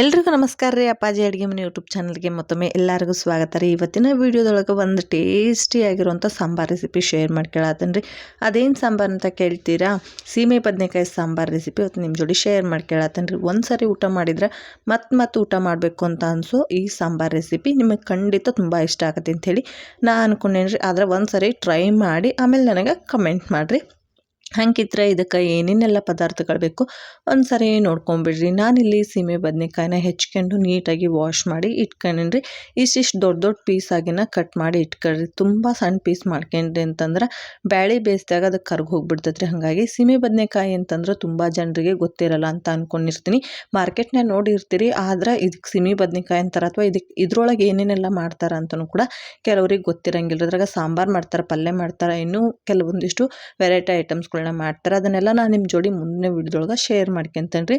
ಎಲ್ರಿಗೂ ನಮಸ್ಕಾರ ರೀ. ಅಪ್ಪಾಜಿ ಅಡುಗೆ ಮನೆ ಯೂಟ್ಯೂಬ್ ಚಾನಲ್ಗೆ ಮತ್ತೊಮ್ಮೆ ಎಲ್ಲರಿಗೂ ಸ್ವಾಗತ ರೀ. ಇವತ್ತಿನ ವಿಡಿಯೋದೊಳಗೆ ಒಂದು ಟೇಸ್ಟಿಯಾಗಿರುವಂಥ ಸಾಂಬಾರು ರೆಸಿಪಿ ಶೇರ್ ಮಾಡ್ಕೊಳ್ಳತ್ತೀನಿ ರೀ. ಅದೇನು ಸಾಂಬಾರು ಅಂತ ಕೇಳ್ತೀರಾ? ಸೀಮೆ ಬದನೆಕಾಯಿ ಸಾಂಬಾರು ರೆಸಿಪಿ ಇವತ್ತು ನಿಮ್ಮ ಜೋಡಿ ಶೇರ್ ಮಾಡ್ಕೊಳ್ಳತ್ತೀನಿ ರೀ. ಒಂದು ಸಾರಿ ಊಟ ಮಾಡಿದರೆ ಮತ್ತೆ ಊಟ ಮಾಡಬೇಕು ಅಂತ ಅನಿಸೋ ಈ ಸಾಂಬಾರು ರೆಸಿಪಿ ನಿಮಗೆ ಖಂಡಿತ ತುಂಬ ಇಷ್ಟ ಆಗುತ್ತೆ ಅಂಥೇಳಿ ನಾನು ಅನ್ಕೊಂಡೇನಿ ರೀ. ಆದರೆ ಒಂದು ಸಾರಿ ಟ್ರೈ ಮಾಡಿ ಆಮೇಲೆ ನನಗೆ ಕಮೆಂಟ್ ಮಾಡಿರಿ. ಹಂಗಿದ್ರೆ ಇದಕ್ಕೆ ಏನೇನೆಲ್ಲ ಪದಾರ್ಥಗಳು ಬೇಕು ಒಂದು ಸಾರಿ ನೋಡ್ಕೊಂಬಿಡ್ರಿ. ನಾನಿಲ್ಲಿ ಸೀಮೆ ಬದನೆಕಾಯಿನ ಹೆಚ್ಕೊಂಡು ನೀಟಾಗಿ ವಾಶ್ ಮಾಡಿ ಇಟ್ಕೊಂಡ್ರಿ. ಇಷ್ಟಿಷ್ಟು ದೊಡ್ಡ ದೊಡ್ಡ ಪೀಸಾಗಿನ ಕಟ್ ಮಾಡಿ ಇಟ್ಕೊಳ್ರಿ. ತುಂಬ ಸಣ್ಣ ಪೀಸ್ ಮಾಡ್ಕೊಂಡ್ರಿ ಅಂತಂದ್ರೆ ಬ್ಯಾಳೆ ಬೇಯಿಸಿದಾಗ ಅದಕ್ಕೆ ಕರ್ಗೆ ಹೋಗ್ಬಿಡ್ತೈತ್ರಿ. ಹಾಗಾಗಿ ಸೀಮೆ ಬದನೆಕಾಯಿ ಅಂತಂದ್ರೆ ತುಂಬ ಜನರಿಗೆ ಗೊತ್ತಿರಲ್ಲ ಅಂತ ಅಂದ್ಕೊಂಡಿರ್ತೀನಿ. ಮಾರ್ಕೆಟ್ನಾಗ ನೋಡಿರ್ತೀರಿ, ಆದ್ರೆ ಇದಕ್ಕೆ ಸೀಮೆ ಬದನೆಕಾಯಿ ಅಂತಾರೆ ಅಥವಾ ಇದ್ರೊಳಗೆ ಏನೇನೆಲ್ಲ ಮಾಡ್ತಾರೆ ಅಂತಲೂ ಕೂಡ ಕೆಲವ್ರಿಗೆ ಗೊತ್ತಿರಂಗಿಲ್ಲ. ಅದ್ರಾಗ ಸಾಂಬಾರು ಮಾಡ್ತಾರೆ, ಪಲ್ಯ ಮಾಡ್ತಾರೆ, ಇನ್ನೂ ಕೆಲವೊಂದಿಷ್ಟು ವೆರೈಟಿ ಐಟಮ್ಸ್ಗಳು ಮಾಡ್ತಾರೆ. ಅದನ್ನೆಲ್ಲ ನಾನು ನಿಮ್ಮ ಜೋಡಿ ಮುಂದಿನ ವಿಡಿಯೋದೊಳಗೆ ಶೇರ್ ಮಾಡ್ಕೊಂತೇನೆ ರೀ.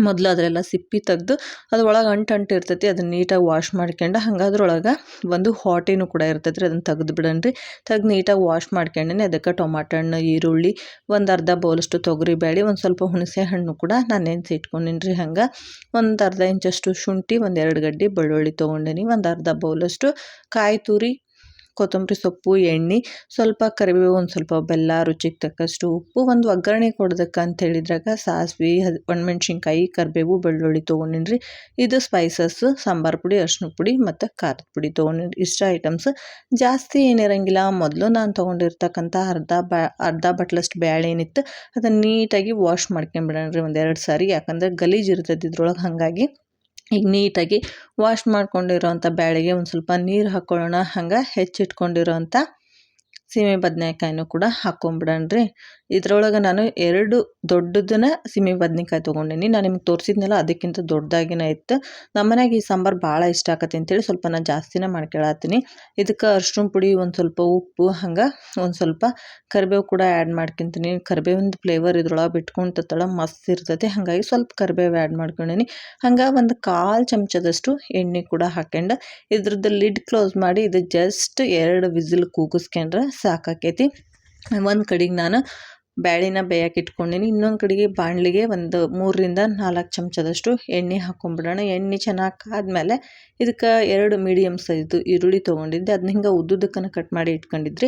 ಮೊದಲು ಅದರೆಲ್ಲ ಸಿಪ್ಪಿ ತೆಗೆದು ಅದ್ರೊಳಗೆ ಅಂಟು ಇರ್ತೈತಿ, ಅದನ್ನ ನೀಟಾಗಿ ವಾಶ್ ಮಾಡ್ಕೊಂಡು ಹಂಗಾದ್ರೊಳಗೆ ಒಂದು ಹಾಟಿನೂ ಕೂಡ ಇರ್ತೈತಿ ರೀ. ಅದನ್ನು ತೆಗೆದು ಬಿಡಣ್ರಿ. ತೆಗೆದು ನೀಟಾಗಿ ವಾಶ್ ಮಾಡ್ಕೊಂಡೇ ಅದಕ್ಕೆ ಟೊಮಾಟೊ ಹಣ್ಣು, ಈರುಳ್ಳಿ, ಒಂದು ಅರ್ಧ ಬೌಲಷ್ಟು ತೊಗರಿ ಬೇಳೆ, ಒಂದು ಸ್ವಲ್ಪ ಹುಣಸೆ ಹಣ್ಣು ಕೂಡ ನಾನು ನೆನೆಸಿ ಇಟ್ಕೊಂಡಿನಿ ರೀ. ಹಂಗೆ ಒಂದು ಅರ್ಧ ಇಂಚಷ್ಟು ಶುಂಠಿ, ಒಂದು 2 ಗಡ್ಡೆ ಬೆಳ್ಳುಳ್ಳಿ ತೊಗೊಂಡಿನಿ, ಒಂದು ಅರ್ಧ ಬೌಲಷ್ಟು ಕಾಯಿ ತುರಿ, ಕೊತ್ತಂಬರಿ ಸೊಪ್ಪು, ಎಣ್ಣೆ, ಸ್ವಲ್ಪ ಕರಿಬೇವು, ಒಂದು ಸ್ವಲ್ಪ ಬೆಲ್ಲ, ರುಚಿಗೆ ತಕ್ಕಷ್ಟು ಉಪ್ಪು, ಒಂದು ಒಗ್ಗರಣೆ ಕೊಡೋದಕ್ಕೆ ಅಂತ ಹೇಳಿದ್ರಾಗ ಸಾಸಿವೆ, ಒಣಮೆಣ್ಸಿನ್ಕಾಯಿ, ಕರಿಬೇವು, ಬೆಳ್ಳುಳ್ಳಿ ತೊಗೊಂಡಿನಿ ರೀ. ಇದು ಸ್ಪೈಸಸ್, ಸಾಂಬಾರು ಪುಡಿ, ಅರಿಶಿನ ಪುಡಿ ಮತ್ತು ಖಾರದ ಪುಡಿ ತೊಗೊಂಡಿನಿ. ಇಷ್ಟ ಐಟಮ್ಸ್, ಜಾಸ್ತಿ ಏನಿರಂಗಿಲ್ಲ. ಮೊದಲು ನಾನು ತೊಗೊಂಡಿರ್ತಕ್ಕಂಥ ಅರ್ಧ ಬಟ್ಲಷ್ಟು ಬ್ಯಾಳೆ ಏನಿತ್ತು ಅದನ್ನು ನೀಟಾಗಿ ವಾಶ್ ಮಾಡ್ಕೊಂಬಿಡೋಣ್ರಿ ಒಂದು 2 ಸಾರಿ. ಯಾಕಂದರೆ ಗಲೀಜು ಇರ್ತೈತಿ ಇದ್ರೊಳಗೆ. ಹಾಗಾಗಿ ಈಗ ನೀಟಾಗಿ ವಾಶ್ ಮಾಡ್ಕೊಂಡಿರೋವಂಥ ಬ್ಯಾಳೆಗೆ ಒಂದು ಸ್ವಲ್ಪ ನೀರು ಹಾಕ್ಕೊಳ್ಳೋಣ. ಹಂಗೆ ಹೆಚ್ಚಿಟ್ಕೊಂಡಿರೋವಂಥ ಸೀಮೆ ಬದನೆಕಾಯಿನೂ ಕೂಡ ಹಾಕ್ಕೊಂಬಿಡಣ್ರಿ. ಇದ್ರೊಳಗೆ ನಾನು 2 ದೊಡ್ಡದನ್ನ ಸೀಮೆ ಬದನೆಕಾಯಿ ತೊಗೊಂಡಿನಿ. ನಾನು ನಿಮ್ಗೆ ತೋರಿಸಿದ್ನಲ್ಲ ಅದಕ್ಕಿಂತ ದೊಡ್ಡದಾಗಿನ ಇತ್ತು. ನಮ್ಮ ಮನೆಯಾಗ ಈ ಸಾಂಬಾರು ಭಾಳ ಇಷ್ಟ ಆಕತಿ ಅಂತೇಳಿ ಸ್ವಲ್ಪ ನಾನು ಜಾಸ್ತಿನೇ ಮಾಡ್ಕೊಳತ್ತೀನಿ. ಇದಕ್ಕೆ ಅರಿಶಿನ ಪುಡಿ, ಒಂದು ಸ್ವಲ್ಪ ಉಪ್ಪು, ಹಂಗೆ ಒಂದು ಸ್ವಲ್ಪ ಕರಿಬೇವು ಕೂಡ ಆ್ಯಡ್ ಮಾಡ್ಕೊತೀನಿ. ಕರಿಬೇವಿನ ಫ್ಲೇವರ್ ಇದ್ರೊಳಗೆ ಬಿಟ್ಕೊಂತಳ ಮಸ್ತ್ ಇರ್ತೈತಿ. ಹಾಗಾಗಿ ಸ್ವಲ್ಪ ಕರಿಬೇವು ಆ್ಯಡ್ ಮಾಡ್ಕೊಂಡೀನಿ. ಹಂಗೆ ಒಂದು 1/4 ಚಮಚದಷ್ಟು ಎಣ್ಣೆ ಕೂಡ ಹಾಕ್ಕೊಂಡು ಇದ್ರದ್ದು ಲಿಡ್ ಕ್ಲೋಸ್ ಮಾಡಿ ಇದು ಜಸ್ಟ್ 2 ವಿಸಿಲ್ ಕೂಗಿಸ್ಕೊಂಡ್ರೆ ಸಾಕಾಕೈತಿ. ಒಂದು ಕಡೆಗೆ ನಾನು ಬ್ಯಾಳಿನ ಬೇಯಕ್ಕೆ ಇಟ್ಕೊಂಡಿನಿ, ಇನ್ನೊಂದು ಕಡೆಗೆ ಬಾಣಲಿಗೆ ಒಂದು 3ರಿಂದ 4 ಚಮಚದಷ್ಟು ಎಣ್ಣೆ ಹಾಕ್ಕೊಂಬಿಡೋಣ. ಎಣ್ಣೆ ಚೆನ್ನಾಗಿ ಕಾದ್ಮೇಲೆ ಇದಕ್ಕೆ 2 ಮೀಡಿಯಮ್ ಸೈಜು ಈರುಳ್ಳಿ ತೊಗೊಂಡಿದ್ದೆ, ಅದನ್ನ ಹಿಂಗೆ ಉದ್ದುದಕ್ಕನ್ನು ಕಟ್ ಮಾಡಿ ಇಟ್ಕೊಂಡಿದ್ರಿ.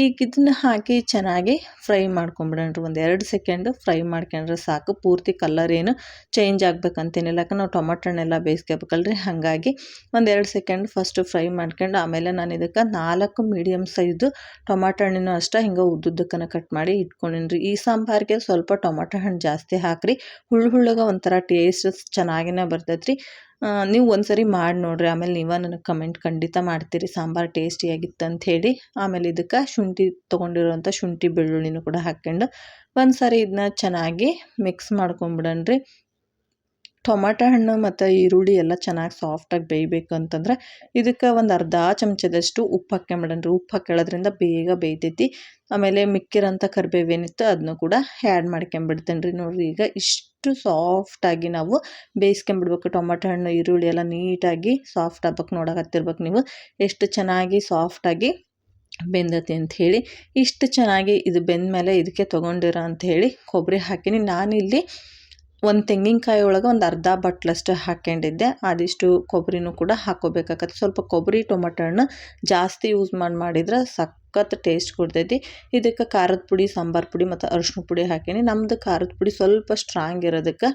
ಈಗ ಇದನ್ನು ಹಾಕಿ ಚೆನ್ನಾಗಿ ಫ್ರೈ ಮಾಡ್ಕೊಂಬಿಡೋಣ್ರಿ. ಒಂದು 2 ಸೆಕೆಂಡ್ ಫ್ರೈ ಮಾಡ್ಕೊಂಡ್ರೆ ಸಾಕು. ಪೂರ್ತಿ ಕಲರ್ ಏನು ಚೇಂಜ್ ಆಗ್ಬೇಕಂತೇನಿಲ್ಲ, ಯಾಕಂದ್ರೆ ನಾವು ಟೊಮಾಟೊ ಹಣ್ಣೆಲ್ಲ ಬೇಯಿಸ್ಕೋಬೇಕಲ್ರಿ. ಹಾಗಾಗಿ ಒಂದು 2 ಸೆಕೆಂಡ್ ಫಸ್ಟು ಫ್ರೈ ಮಾಡ್ಕೊಂಡು ಆಮೇಲೆ ನಾನು ಇದಕ್ಕೆ 4 ಮೀಡಿಯಮ್ ಸೈಜು ಟೊಮಾಟೊ ಹಣ್ಣು ಅಷ್ಟೇ ಹಿಂಗೆ ಉದ್ದುದಕ್ಕನ್ನು ಕಟ್ ಮಾಡಿ ಇಟ್ಕೊಂಡಿನಿ. ಈ ಸಾಂಬಾರಿಗೆ ಸ್ವಲ್ಪ ಟೊಮಾಟೊ ಹಣ್ಣು ಜಾಸ್ತಿ ಹಾಕ್ರಿ, ಹುಳ್ಳಗೆ ಒಂಥರ ಟೇಸ್ಟ್ ಚೆನ್ನಾಗಿನೇ ಬರ್ತೈತ್ರಿ. ನೀವು ಒಂದ್ಸರಿ ಮಾಡಿ ನೋಡ್ರಿ, ಆಮೇಲೆ ನೀವೇ ನನಗೆ ಕಮೆಂಟ್ ಖಂಡಿತ ಮಾಡ್ತೀರಿ ಸಾಂಬಾರು ಟೇಸ್ಟಿಯಾಗಿತ್ತು ಅಂಥೇಳಿ. ಆಮೇಲೆ ಇದಕ್ಕೆ ಶುಂಠಿ ತೊಗೊಂಡಿರೋಂಥ ಶುಂಠಿ ಬೆಳ್ಳುಳ್ಳಿನೂ ಕೂಡ ಹಾಕ್ಕೊಂಡು ಒಂದು ಸಾರಿ ಇದನ್ನ ಚೆನ್ನಾಗಿ ಮಿಕ್ಸ್ ಮಾಡ್ಕೊಂಬಿಡಣ್ರಿ. ಟೊಮಾಟೊ ಹಣ್ಣು ಮತ್ತು ಈರುಳ್ಳಿ ಎಲ್ಲ ಚೆನ್ನಾಗಿ ಸಾಫ್ಟಾಗಿ ಬೇಯಬೇಕು ಅಂತಂದ್ರೆ ಇದಕ್ಕೆ ಒಂದು ಅರ್ಧ ಚಮಚದಷ್ಟು ಉಪ್ಪು ಹಾಕ್ಕೊಂಬಿಡಣ್ರಿ. ಉಪ್ಪು ಹಾಕೊಳ್ಳೋದ್ರಿಂದ ಬೇಗ ಬೇಯ್ತೈತಿ. ಆಮೇಲೆ ಮಿಕ್ಕಿರೋಂಥ ಕರಿಬೇವೇನಿತ್ತು ಅದನ್ನು ಕೂಡ ಆ್ಯಡ್ ಮಾಡ್ಕೊಂಬಿಡ್ತೇನೆ ರೀ. ನೋಡಿರಿ, ಈಗ ಇಷ್ಟು ಸಾಫ್ಟಾಗಿ ನಾವು ಬೇಯಿಸ್ಕೊಂಬಿಡ್ಬೇಕು. ಟೊಮಾಟೊ ಹಣ್ಣು ಈರುಳ್ಳಿ ಎಲ್ಲ ನೀಟಾಗಿ ಸಾಫ್ಟ್ ಆಗ್ಬೇಕು. ನೋಡಕತ್ತಿರ್ಬೇಕು ನೀವು ಎಷ್ಟು ಚೆನ್ನಾಗಿ ಸಾಫ್ಟಾಗಿ ಬೆಂದತಿ ಅಂಥೇಳಿ. ಇಷ್ಟು ಚೆನ್ನಾಗಿ ಇದು ಬೆಂದಮೇಲೆ ಇದಕ್ಕೆ ತೊಗೊಂಡಿರೋ ಅಂಥೇಳಿ ಕೊಬ್ಬರಿ ಹಾಕಿನಿ. ನಾನಿಲ್ಲಿ ಒಂದು ತೆಂಗಿನಕಾಯಿ ಒಳಗೆ ಒಂದು ಅರ್ಧ ಬಟ್ಲಷ್ಟು ಹಾಕ್ಕೊಂಡಿದ್ದೆ. ಅದಿಷ್ಟು ಕೊಬ್ಬರಿನೂ ಕೂಡ ಹಾಕ್ಕೋಬೇಕಾಗತ್ತೆ. ಸ್ವಲ್ಪ ಕೊಬ್ಬರಿ ಟೊಮಾಟೊ ಹಣ್ಣು ಜಾಸ್ತಿ ಯೂಸ್ ಮಾಡಿದ್ರೆ ಸಖತ್ ಟೇಸ್ಟ್ ಕೊಡ್ತೈತಿ. ಇದಕ್ಕೆ ಖಾರದ ಪುಡಿ, ಸಾಂಬಾರು ಪುಡಿ ಮತ್ತು ಅರಿಶಿನ ಪುಡಿ ಹಾಕೀನಿ. ನಮ್ಮದು ಖಾರದ ಪುಡಿ ಸ್ವಲ್ಪ ಸ್ಟ್ರಾಂಗ್ ಇರೋದಕ್ಕೆ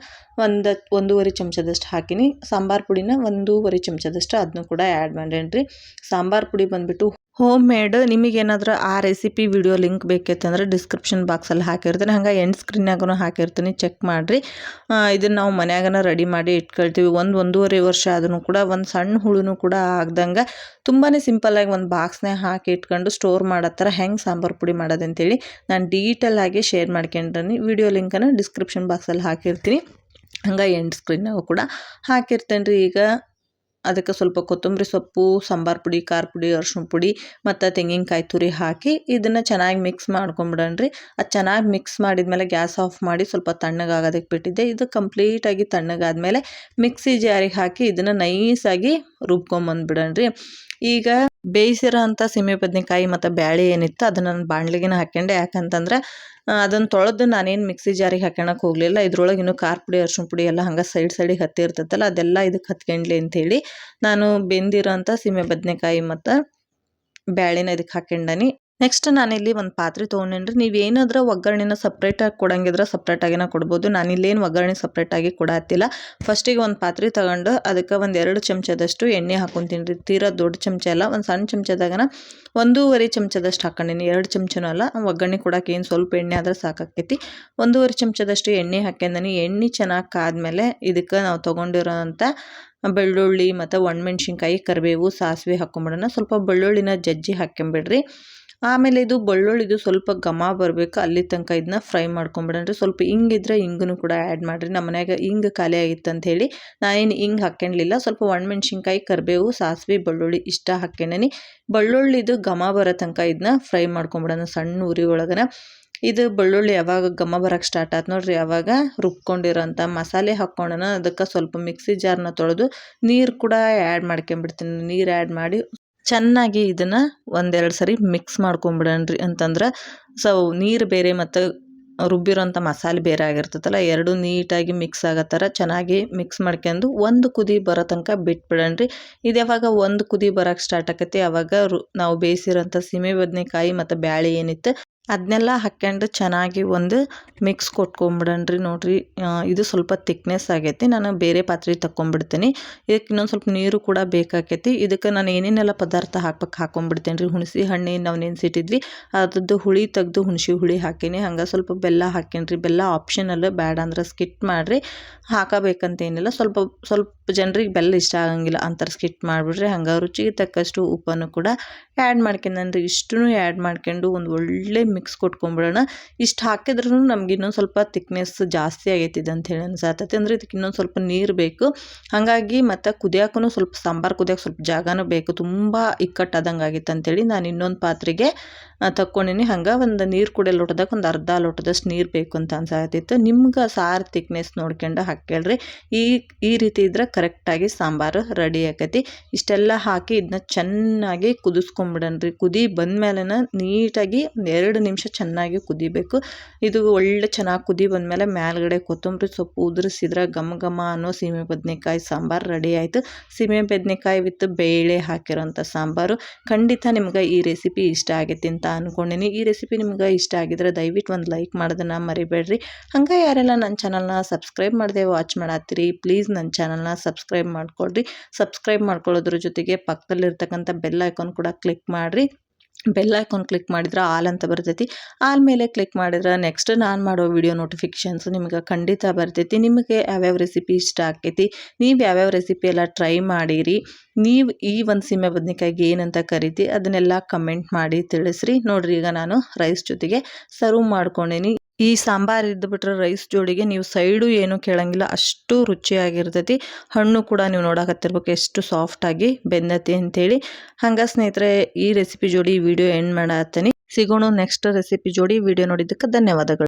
1.5 ಚಮಚದಷ್ಟು ಹಾಕೀನಿ. ಸಾಂಬಾರು ಪುಡಿನ 1.5 ಚಮಚದಷ್ಟು ಅದನ್ನು ಕೂಡ ಆ್ಯಡ್ ಮಾಡೇನ್ರಿ. ಸಾಂಬಾರು ಪುಡಿ ಬಂದುಬಿಟ್ಟು ಹೋಮ್ ಮೇಡ್. ನಿಮಗೇನಾದರೂ ಆ ರೆಸಿಪಿ ವಿಡಿಯೋ ಲಿಂಕ್ ಬೇಕೈತಂದ್ರೆ ಡಿಸ್ಕ್ರಿಪ್ಷನ್ ಬಾಕ್ಸಲ್ಲಿ ಹಾಕಿರ್ತೀನಿ, ಹಂಗೆ ಎಂಡ್ ಸ್ಕ್ರೀನ್ನಾಗೂ ಹಾಕಿರ್ತೀನಿ, ಚೆಕ್ ಮಾಡಿರಿ. ಇದನ್ನು ನಾವು ಮನ್ಯಾಗನ ರೆಡಿ ಮಾಡಿ ಇಟ್ಕೊಳ್ತೀವಿ. 1-1.5 ವರ್ಷ ಆದ್ರೂ ಕೂಡ ಒಂದು ಸಣ್ಣ ಹುಳುನೂ ಕೂಡ ಆಗ್ದಂಗೆ ತುಂಬಾ ಸಿಂಪಲ್ಲಾಗಿ ಒಂದು ಬಾಕ್ಸ್ನಾಗ ಹಾಕಿ ಇಟ್ಕೊಂಡು ಸ್ಟೋರ್ ಮಾಡೋ ಥರ ಹೆಂಗೆ ಸಾಂಬಾರು ಪುಡಿ ಮಾಡೋದಂತೇಳಿ ನಾನು ಡೀಟೇಲಾಗಿ ಶೇರ್ ಮಾಡ್ಕೊಂಡ್ರಿ. ವಿಡಿಯೋ ಲಿಂಕನ್ನು ಡಿಸ್ಕ್ರಿಪ್ಷನ್ ಬಾಕ್ಸಲ್ಲಿ ಹಾಕಿರ್ತೀನಿ, ಹಂಗೆ ಎಂಡ್ ಸ್ಕ್ರೀನ್ನಾಗೂ ಕೂಡ ಹಾಕಿರ್ತೇನೆ ರೀ. ಈಗ ಅದಕ್ಕೆ ಸ್ವಲ್ಪ ಕೊತ್ತಂಬರಿ ಸೊಪ್ಪು, ಸಾಂಬಾರು ಪುಡಿ, ಖಾರ ಪುಡಿ, ಅರಿಶಿನ ಪುಡಿ ಮತ್ತು ತೆಂಗಿನಕಾಯಿ ತುರಿ ಹಾಕಿ ಇದನ್ನು ಚೆನ್ನಾಗಿ ಮಿಕ್ಸ್ ಮಾಡ್ಕೊಂಬಿಡಣ್ರಿ. ಅದು ಚೆನ್ನಾಗಿ ಮಿಕ್ಸ್ ಮಾಡಿದ್ಮೇಲೆ ಗ್ಯಾಸ್ ಆಫ್ ಮಾಡಿ ಸ್ವಲ್ಪ ತಣ್ಣಗಾಗೋದಕ್ಕೆ ಬಿಟ್ಟಿದ್ದೆ. ಇದು ಕಂಪ್ಲೀಟಾಗಿ ತಣ್ಣಗಾದ್ಮೇಲೆ ಮಿಕ್ಸಿ ಜಾರಿಗೆ ಹಾಕಿ ಇದನ್ನು ನೈಸಾಗಿ ರುಬ್ಕೊಂಬಂದ್ಬಿಡಣ್ರಿ. ಈಗ ಬೇಯಿಸಿರೋ ಅಂಥ ಸೀಮೆ ಬದನೆಕಾಯಿ ಮತ್ತು ಬ್ಯಾಳೆ ಏನಿತ್ತು ಅದನ್ನು ನಾನು ಬಾಣಲಿಗೆನ ಹಾಕ್ಕೊಂಡೆ. ಯಾಕಂತಂದ್ರೆ ಅದನ್ನು ತೊಳೆದು ನಾನೇನು ಮಿಕ್ಸಿ ಜಾರಿಗೆ ಹಾಕ್ಕೊಳಕ್ಕೆ ಹೋಗಲಿಲ್ಲ. ಇದ್ರೊಳಗೆ ಇನ್ನೂ ಖಾರ ಪುಡಿ ಅರ್ಶಿಣ ಪುಡಿ ಎಲ್ಲ ಹಂಗೆ ಸೈಡಿಗೆ ಹತ್ತಿರ್ತೈತಲ್ಲ ಅದೆಲ್ಲ ಇದಕ್ಕೆ ಹತ್ಕೊಂಡ್ಲಿ ಅಂಥೇಳಿ ನಾನು ಬೆಂದಿರೋ ಅಂಥ ಸೀಮೆ ಬದನೆಕಾಯಿ ಮತ್ತು ಬ್ಯಾಳಿನ ಇದಕ್ಕೆ ಹಾಕ್ಕೊಂಡನಿ. ನೆಕ್ಸ್ಟ್ ನಾನಿಲ್ಲಿ ಒಂದು ಪಾತ್ರೆ ತೊಗೊಂಡೇನ್ರಿ. ನೀವೇನಾದ್ರೂ ಒಗ್ಗರಣೆನ ಸಪ್ರೇಟಾಗಿ ಕೊಡಂಗಿದ್ರೆ ಸಪ್ರೇಟಾಗಿನ ಕೊಡ್ಬೋದು. ನಾನಿಲ್ಲೇನು ಒಗ್ಗರಣೆ ಸಪ್ರೇಟಾಗಿ ಕೊಡತ್ತಿಲ್ಲ. ಫಸ್ಟಿಗೆ ಒಂದು ಪಾತ್ರೆ ತಗೊಂಡು ಅದಕ್ಕೆ ಒಂದು 2 ಚಮಚದಷ್ಟು ಎಣ್ಣೆ ಹಾಕ್ಕೊಂತೀನಿ ರೀ. ತೀರಾ ದೊಡ್ಡ ಚಮಚ ಅಲ್ಲ, ಒಂದು ಸಣ್ಣ ಚಮಚದಾಗನ 1.5 ಚಮಚದಷ್ಟು ಹಾಕ್ಕೊಂಡೀನಿ. 2 ಚಮಚನೂ ಅಲ್ಲ, ಒಗ್ಗರಣೆ ಕೊಡೋಕೆ ಏನು ಸ್ವಲ್ಪ ಎಣ್ಣೆ ಆದ್ರೆ ಸಾಕಾಕೈತಿ. 1.5 ಚಮಚದಷ್ಟು ಎಣ್ಣೆ ಹಾಕ್ಕೊಂಡೀನಿ. ಎಣ್ಣೆ ಚೆನ್ನಾಗಿ ಕಾದ್ಮೇಲೆ ಇದಕ್ಕೆ ನಾವು ತೊಗೊಂಡಿರೋ ಅಂಥ ಬೆಳ್ಳುಳ್ಳಿ ಮತ್ತು ಒಣಮೆಣ್ಸಿನ್ಕಾಯಿ, ಕರಿಬೇವು, ಸಾಸಿವೆ ಹಾಕ್ಕೊಂಬಿಡೋಣ. ಸ್ವಲ್ಪ ಬೆಳ್ಳುಳ್ಳಿನ ಜಜ್ಜಿ ಹಾಕ್ಕೊಂಬಿಡ್ರಿ. ಆಮೇಲೆ ಇದು ಬೆಳ್ಳುಳ್ಳಿದು ಸ್ವಲ್ಪ ಘಮ ಬರಬೇಕು, ಅಲ್ಲಿ ತನಕ ಇದನ್ನ ಫ್ರೈ ಮಾಡ್ಕೊಂಬಿಡೋಣ್ರಿ. ಸ್ವಲ್ಪ ಹಿಂಗಿದ್ರೆ ಹಿಂಗನ್ನು ಕೂಡ ಆ್ಯಡ್ ಮಾಡಿರಿ. ನಮ್ಮ ಮನ್ಯಾಗ ಹಿಂಗೆ ಖಾಲಿ ಆಗಿತ್ತು ಅಂಥೇಳಿ ನಾನೇನು ಹಿಂಗೆ ಹಾಕ್ಕೊಂಡ್ಲಿಲ್ಲ. ಸ್ವಲ್ಪ ಒಣಮೆಣ್ಸಿನ್ಕಾಯಿ, ಕರಿಬೇವು, ಸಾಸಿವೆ, ಬೆಳ್ಳುಳ್ಳಿ ಇಷ್ಟ ಹಾಕ್ಕೊಂಡೇನಿ. ಬೆಳ್ಳುಳ್ಳಿದು ಘಮ ಬರೋ ತನಕ ಇದನ್ನ ಫ್ರೈ ಮಾಡ್ಕೊಂಬಿಡೋಣ ಸಣ್ಣ ಉರಿ ಒಳಗನ. ಇದು ಬೆಳ್ಳುಳ್ಳಿ ಯಾವಾಗ ಘಮ ಬರೋಕ್ಕೆ ಸ್ಟಾರ್ಟ್ ಆಯ್ತು ನೋಡ್ರಿ, ಯಾವಾಗ ರುಬ್ಕೊಂಡಿರೋಂಥ ಮಸಾಲೆ ಹಾಕ್ಕೊಳ್ಳೋಣ. ಅದಕ್ಕೆ ಸ್ವಲ್ಪ ಮಿಕ್ಸಿ ಜಾರ್ನ ತೊಳೆದು ನೀರು ಕೂಡ ಆ್ಯಡ್ ಮಾಡ್ಕೊಂಬಿಡ್ತೀನಿ. ನೀರು ಆ್ಯಡ್ ಮಾಡಿ ಚೆನ್ನಾಗಿ ಇದನ್ನು 1-2 ಸರಿ ಮಿಕ್ಸ್ ಮಾಡ್ಕೊಂಬಿಡೋಣ್ರಿ. ಅಂತಂದ್ರೆ ನೀರು ಬೇರೆ ಮತ್ತು ರುಬ್ಬಿರೋಂಥ ಮಸಾಲೆ ಬೇರೆ ಆಗಿರ್ತೈತಲ್ಲ, ಎರಡು ನೀಟಾಗಿ ಮಿಕ್ಸ್ ಆಗೋ ಥರ ಚೆನ್ನಾಗಿ ಮಿಕ್ಸ್ ಮಾಡ್ಕೊಂಡು ಒಂದು ಕುದಿ ಬರೋ ತನಕ ಬಿಟ್ಬಿಡೋಣ್ರಿ. ಇದು ಯಾವಾಗ ಒಂದು ಕುದಿ ಬರೋಕ್ಕೆ ಸ್ಟಾರ್ಟ್ ಆಕೈತಿ ಆವಾಗ ನಾವು ಬೇಯಿಸಿರೋಂಥ ಸೀಮೆ ಬದನೆಕಾಯಿ ಮತ್ತು ಬ್ಯಾಳೆ ಏನಿತ್ತು ಅದನ್ನೆಲ್ಲ ಹಾಕ್ಕೊಂಡು ಚೆನ್ನಾಗಿ ಒಂದು ಮಿಕ್ಸ್ ಕೊಟ್ಕೊಂಬಿಡೋಣ್ರಿ. ನೋಡಿರಿ, ಇದು ಸ್ವಲ್ಪ ತಿಕ್ನೆಸ್ ಆಗೈತಿ. ನಾನು ಬೇರೆ ಪಾತ್ರೆ ತಗೊಂಡ್ಬಿಡ್ತೀನಿ. ಇದಕ್ಕೆ ಇನ್ನೊಂದು ಸ್ವಲ್ಪ ನೀರು ಕೂಡ ಬೇಕಾಕೈತಿ. ಇದಕ್ಕೆ ನಾನು ಏನೇನೆಲ್ಲ ಪದಾರ್ಥ ಹಾಕ್ಕೊಂಬಿಡ್ತೇನೆ ರೀ. ಹುಣಸೆ ಹಣ್ಣು ನಾವು ನೆನೆಸಿಟ್ಟಿದ್ವಿ, ಅದ್ರದ್ದು ಹುಳಿ ತೆಗೆದು ಹುಣಸೆ ಹುಳಿ ಹಾಕೀನಿ. ಹಂಗೆ ಸ್ವಲ್ಪ ಬೆಲ್ಲ ಹಾಕೇನ್ರಿ. ಬೆಲ್ಲ ಆಪ್ಷನಲ್, ಬೇಡ ಅಂದ್ರೆ ಸ್ಕಿಟ್ ಮಾಡಿರಿ. ಹಾಕಬೇಕಂತೇನಿಲ್ಲ. ಸ್ವಲ್ಪ ಜನರಿಗೆ ಬೆಲ್ಲ ಇಷ್ಟ ಆಗಂಗಿಲ್ಲ ಅಂತಾರೆ, ಸ್ಕಿಟ್ ಮಾಡಿಬಿಡ್ರಿ. ಹಂಗೆ ರುಚಿಗೆ ತಕ್ಕಷ್ಟು ಉಪ್ಪನ್ನು ಕೂಡ ಆ್ಯಡ್ ಮಾಡ್ಕೊಂಡ್ರಿ. ಇಷ್ಟೂ ಆ್ಯಡ್ ಮಾಡ್ಕೊಂಡು ಒಂದು ಒಳ್ಳೆ ಮಿಕ್ಸ್ ಕೊಟ್ಕೊಂಬಿಡೋಣ. ಇಷ್ಟು ಹಾಕಿದ್ರೂ ನಮ್ಗೆ ಇನ್ನೊಂದು ಸ್ವಲ್ಪ ತಿಕ್ನೆಸ್ ಜಾಸ್ತಿ ಆಗೈತಿದೆ ಅಂತ ಹೇಳಿ ಅನ್ಸತ್ತೈತಿ. ಅಂದರೆ ಇದಕ್ಕೆ ಇನ್ನೊಂದು ಸ್ವಲ್ಪ ನೀರು ಬೇಕು. ಹಾಗಾಗಿ ಮತ್ತು ಕುದಿಯೋಕ್ಕೂ ಸ್ವಲ್ಪ ಸಾಂಬಾರು ಕುದಿಯೋಕೆ ಸ್ವಲ್ಪ ಜಾಗನೂ ಬೇಕು. ತುಂಬ ಇಕ್ಕಟ್ಟಾದಂಗೆ ಆಗಿತ್ತು ಅಂಥೇಳಿ ನಾನು ಇನ್ನೊಂದು ಪಾತ್ರೆಗೆ ತಕ್ಕೊಂಡಿನಿ. ಹಂಗೆ ಒಂದು ನೀರು ಕುಡಿಯೋ ಲೋಟದಾಗ ಒಂದು ಅರ್ಧ ಲೋಟದಷ್ಟು ನೀರು ಬೇಕು ಅಂತ ಅನ್ಸಾತಿತ್ತು. ನಿಮ್ಗೆ ಸಾರು ತಿಕ್ನೆಸ್ ನೋಡ್ಕೊಂಡು ಹಾಕ್ಕೊಳ್ರಿ. ಈ ರೀತಿ ಇದ್ರೆ ಕರೆಕ್ಟಾಗಿ ಸಾಂಬಾರು ರೆಡಿ ಆಕೈತಿ. ಇಷ್ಟೆಲ್ಲ ಹಾಕಿ ಇದನ್ನ ಚೆನ್ನಾಗಿ ಕುದಿಸ್ಕೊಂಬಿಡಣ್ರಿ. ಕುದಿ ಬಂದಮೇಲೆ ನೀಟಾಗಿ 2 ನಿಮಿಷ ಚೆನ್ನಾಗಿ ಕುದಿಬೇಕು. ಇದು ಒಳ್ಳೆ ಚೆನ್ನಾಗಿ ಕುದಿ ಬಂದಮೇಲೆ ಮೇಲ್ಗಡೆ ಕೊತ್ತಂಬರಿ ಸೊಪ್ಪು ಉದುರಿಸಿದ್ರೆ ಘಮ ಘಮ ಅನ್ನೋ ಸೀಮೆ ಬದನೆಕಾಯಿ ಸಾಂಬಾರು ರೆಡಿ ಆಯಿತು. ಸೀಮೆ ಬದನೆಕಾಯಿ ವಿತ್ ಬೇಳೆ ಹಾಕಿರೋಂಥ ಸಾಂಬಾರು. ಖಂಡಿತ ನಿಮ್ಗೆ ಈ ರೆಸಿಪಿ ಇಷ್ಟ ಆಗೈತಿ ಅಂತ ಅಂದ್ಕೊಂಡಿನಿ. ಈ ರೆಸಿಪಿ ನಿಮ್ಗೆ ಇಷ್ಟ ಆಗಿದ್ರೆ ದಯವಿಟ್ಟು ಒಂದು ಲೈಕ್ ಮಾಡೋದನ್ನು ಮರಿಬೇಡ್ರಿ. ಹಂಗೆ ಯಾರೆಲ್ಲ ನನ್ನ ಚಾನಲ್ನ ಸಬ್ಸ್ಕ್ರೈಬ್ ಮಾಡದೆ ವಾಚ್ ಮಾಡತ್ತೀರಿ, ಪ್ಲೀಸ್ ನನ್ನ ಚಾನಲ್ನ ಸಬ್ಸ್ಕ್ರೈಬ್ ಮಾಡ್ಕೊಳ್ರಿ. ಸಬ್ಸ್ಕ್ರೈಬ್ ಮಾಡ್ಕೊಳ್ಳೋದ್ರ ಜೊತೆಗೆ ಪಕ್ಕದಲ್ಲಿರ್ತಕ್ಕಂಥ ಬೆಲ್ ಐಕಾನ್ ಕೂಡ ಕ್ಲಿಕ್ ಮಾಡಿರಿ. ಬೆಲ್ ಐಕಾನ್ ಕ್ಲಿಕ್ ಮಾಡಿದ್ರೆ ಆಲ್ ಅಂತ ಬರ್ತೈತಿ. ಆಲ್ ಮೇಲೆ ಕ್ಲಿಕ್ ಮಾಡಿದ್ರೆ ನೆಕ್ಸ್ಟ್ ನಾನು ಮಾಡೋ ವಿಡಿಯೋ ನೋಟಿಫಿಕೇಷನ್ಸ್ ನಿಮ್ಗೆ ಖಂಡಿತ ಬರ್ತೈತಿ. ನಿಮಗೆ ಯಾವ್ಯಾವ ರೆಸಿಪಿ ಇಷ್ಟ ಆಕೈತಿ, ನೀವು ಯಾವ್ಯಾವ ರೆಸಿಪಿ ಎಲ್ಲ ಟ್ರೈ ಮಾಡಿರಿ, ನೀವು ಈ ಒಂದು ಸೀಮೆ ಬದನೆಕಾಯಿಗೆ ಏನಂತ ಕರಿತಿ ಅದನ್ನೆಲ್ಲ ಕಮೆಂಟ್ ಮಾಡಿ ತಿಳಿಸ್ರಿ. ನೋಡ್ರಿ, ಈಗ ನಾನು ರೈಸ್ ಜೊತೆಗೆ ಸರ್ವ್ ಮಾಡ್ಕೊಂಡೇನಿ. ಈ ಸಾಂಬಾರು ಇದ್ದುಬಿಟ್ರೆ ರೈಸ್ ಜೋಡಿಗೆ ನೀವು ಸೈಡು ಏನೂ ಕೇಳಂಗಿಲ್ಲ, ಅಷ್ಟು ರುಚಿಯಾಗಿರ್ತೈತಿ. ಹಣ್ಣು ಕೂಡ ನೀವು ನೋಡಕತ್ತಿರ್ಬೇಕು ಎಷ್ಟು ಸಾಫ್ಟಾಗಿ ಬೆಂದತಿ ಅಂಥೇಳಿ. ಹಂಗೆ ಸ್ನೇಹಿತರೆ, ಈ ರೆಸಿಪಿ ಜೋಡಿ ವಿಡಿಯೋ ಎಂಡ್ ಮಾಡತ್ತೀನಿ. ಸಿಗೋಣ ನೆಕ್ಸ್ಟ್ ರೆಸಿಪಿ ಜೋಡಿ. ವಿಡಿಯೋ ನೋಡಿದ್ದಕ್ಕೆ ಧನ್ಯವಾದಗಳು.